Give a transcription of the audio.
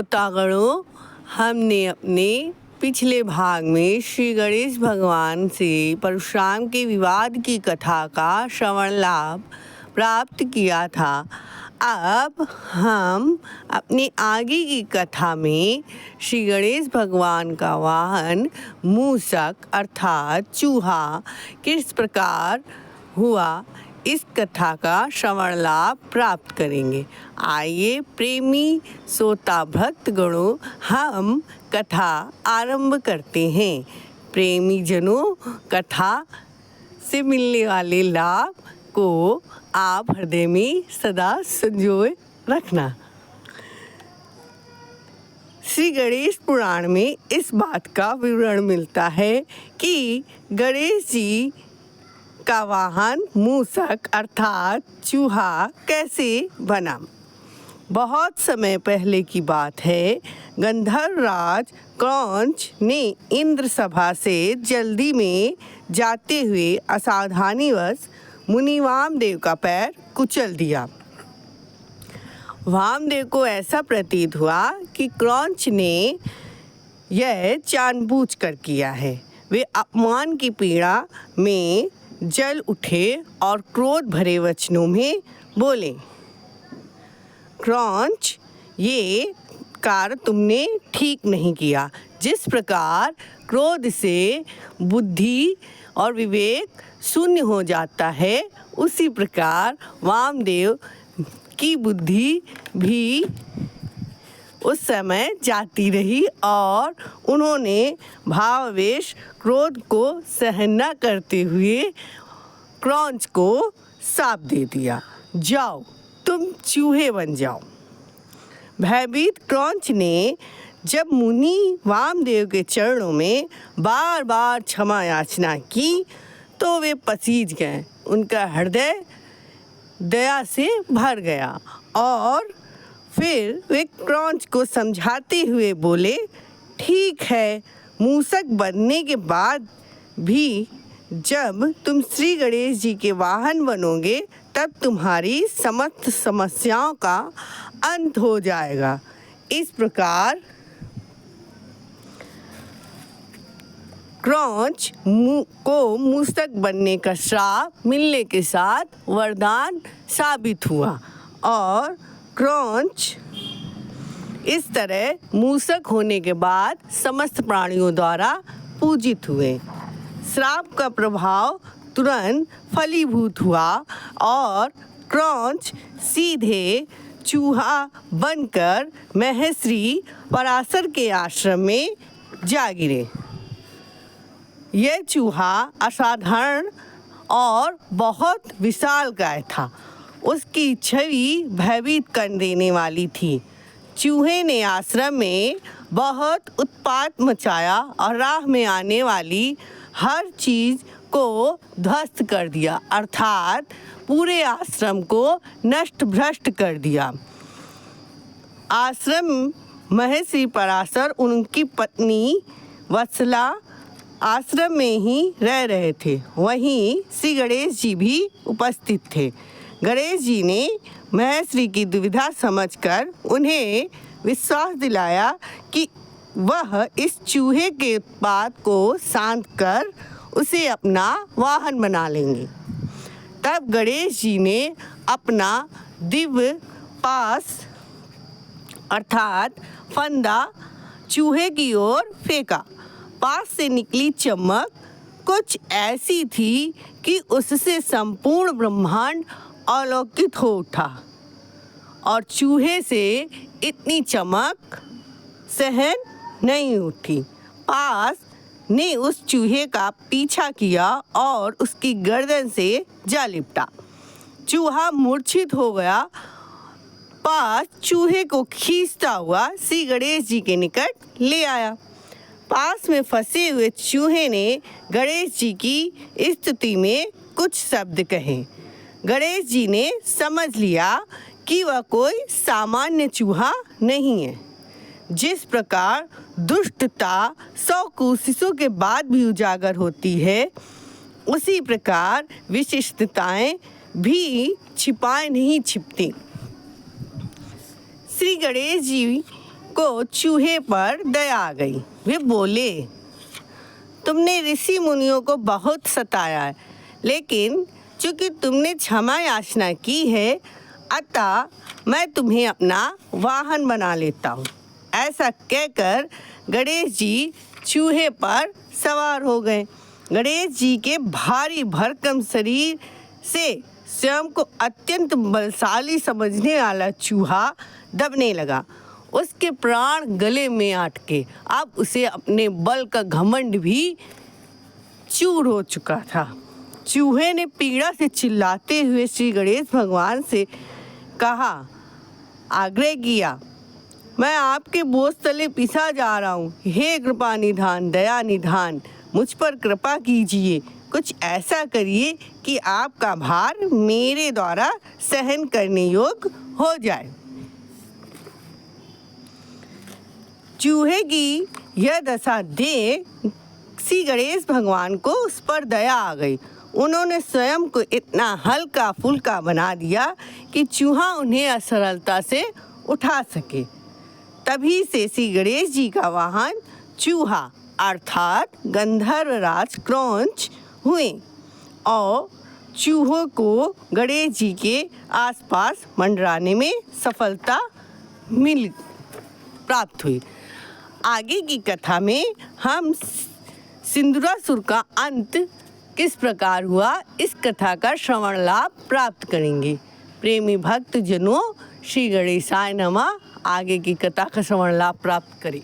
श्रोतागणों, हमने अपने पिछले भाग में श्री गणेश भगवान से परशुराम के विवाद की कथा का श्रवण लाभ प्राप्त किया था। अब हम अपने आगे की कथा में श्री गणेश भगवान का वाहन मूषक अर्थात चूहा किस प्रकार हुआ, इस कथा का श्रवण लाभ प्राप्त करेंगे। आइए प्रेमी श्रोता भक्त गणों, हम कथा आरंभ करते हैं। प्रेमी जनों, कथा से मिलने वाले लाभ को आप हृदय में सदा संजोए रखना। श्री गणेश पुराण में इस बात का विवरण मिलता है कि गणेश जी का वाहन मूषक अर्थात चूहा कैसे बना। बहुत समय पहले की बात है। गंधर्व राज क्रौंच ने इंद्र सभा से जल्दी में जाते हुए असावधानीवश मुनि वामदेव का पैर कुचल दिया। वामदेव को ऐसा प्रतीत हुआ कि क्रौंच ने यह जानबूझकर किया है। वे अपमान की पीड़ा में जल उठे और क्रोध भरे वचनों में बोले, क्रौंच, ये कार्य तुमने ठीक नहीं किया। जिस प्रकार क्रोध से बुद्धि और विवेक शून्य हो जाता है, उसी प्रकार वामदेव की बुद्धि भी उस समय जाती रही और उन्होंने भावावेश क्रोध को सहन न करते हुए क्रौंच को शाप दे दिया, जाओ तुम चूहे बन जाओ। भयभीत क्रौंच ने जब मुनि वामदेव के चरणों में बार बार क्षमा याचना की तो वे पसीज गए। उनका हृदय दया से भर गया और फिर वे क्रौंच को समझाते हुए बोले, ठीक है, मूषक बनने के बाद भी जब तुम श्री गणेश जी के वाहन बनोगे तब तुम्हारी समस्त समस्याओं का अंत हो जाएगा। इस प्रकार क्रौंच को मूषक बनने का श्राप मिलने के साथ वरदान साबित हुआ और क्रौंच इस तरह मूषक होने के बाद समस्त प्राणियों द्वारा पूजित हुए। श्राप का प्रभाव तुरंत फलीभूत हुआ और क्रौंच सीधे चूहा बनकर महर्षि पराशर के आश्रम में जा गिरे। यह चूहा असाधारण और बहुत विशालकाय था। उसकी छवि भयभीत कर देने वाली थी। चूहे ने आश्रम में बहुत उत्पात मचाया और राह में आने वाली हर चीज़ को ध्वस्त कर दिया, अर्थात पूरे आश्रम को नष्ट भ्रष्ट कर दिया। आश्रम महर्षि पराशर उनकी पत्नी वत्सला आश्रम में ही रह रहे थे। वहीं श्री गणेश जी भी उपस्थित थे। गणेश जी ने महर्षि की दुविधा समझकर उन्हें विश्वास दिलाया कि वह इस चूहे के उत्पात को शांत कर उसे अपना वाहन बना लेंगे। तब गणेश जी ने अपना दिव्य पास अर्थात फंदा चूहे की ओर फेंका। पास से निकली चमक कुछ ऐसी थी कि उससे संपूर्ण ब्रह्मांड अलौकिक हो उठा और चूहे से इतनी चमक सहन नहीं उठी। पास ने उस चूहे का पीछा किया और उसकी गर्दन से जा लिपटा। चूहा मूर्छित हो गया। पास चूहे को खींचता हुआ श्री गणेश जी के निकट ले आया। पास में फंसे हुए चूहे ने गणेश जी की स्तुति में कुछ शब्द कहे। गणेश जी ने समझ लिया कि वह कोई सामान्य चूहा नहीं है। जिस प्रकार दुष्टता 100 कोशिशों के बाद भी उजागर होती है, उसी प्रकार विशिष्टताएं भी छिपाए नहीं छिपती। श्री गणेश जी को चूहे पर दया आ गई। वे बोले, तुमने ऋषि मुनियों को बहुत सताया है, लेकिन चूंकि तुमने क्षमा याचना की है, अतः मैं तुम्हें अपना वाहन बना लेता हूँ। ऐसा कहकर गणेश जी चूहे पर सवार हो गए। गणेश जी के भारी भरकम शरीर से स्वयं को अत्यंत बलशाली समझने वाला चूहा दबने लगा। उसके प्राण गले में अटके। अब उसे अपने बल का घमंड भी चूर हो चुका था। चूहे ने पीड़ा से चिल्लाते हुए श्री गणेश भगवान से कहा, आग्रह किया, मैं आपके बोझ तले पिसा जा रहा हूँ। हे कृपा निधान, दया निधान, मुझ पर कृपा कीजिए। कुछ ऐसा करिए कि आपका भार मेरे द्वारा सहन करने योग्य हो जाए। चूहे की यह दशा देख श्री गणेश भगवान को उस पर दया आ गई। उन्होंने स्वयं को इतना हल्का फुल्का बना दिया कि चूहा उन्हें असरलता से उठा सके। तभी से श्री गणेश जी का वाहन चूहा अर्थात गंधर्वराज क्रौंच हुए और चूहों को गणेश जी के आसपास मंडराने में सफलता प्राप्त हुई। आगे की कथा में हम सिंदूरासुर का अंत किस प्रकार हुआ, इस कथा का श्रवण लाभ प्राप्त करेंगे। प्रेमी भक्त जनों, श्री गणेशाय नमः। आगे की कथा का श्रवण लाभ प्राप्त करें।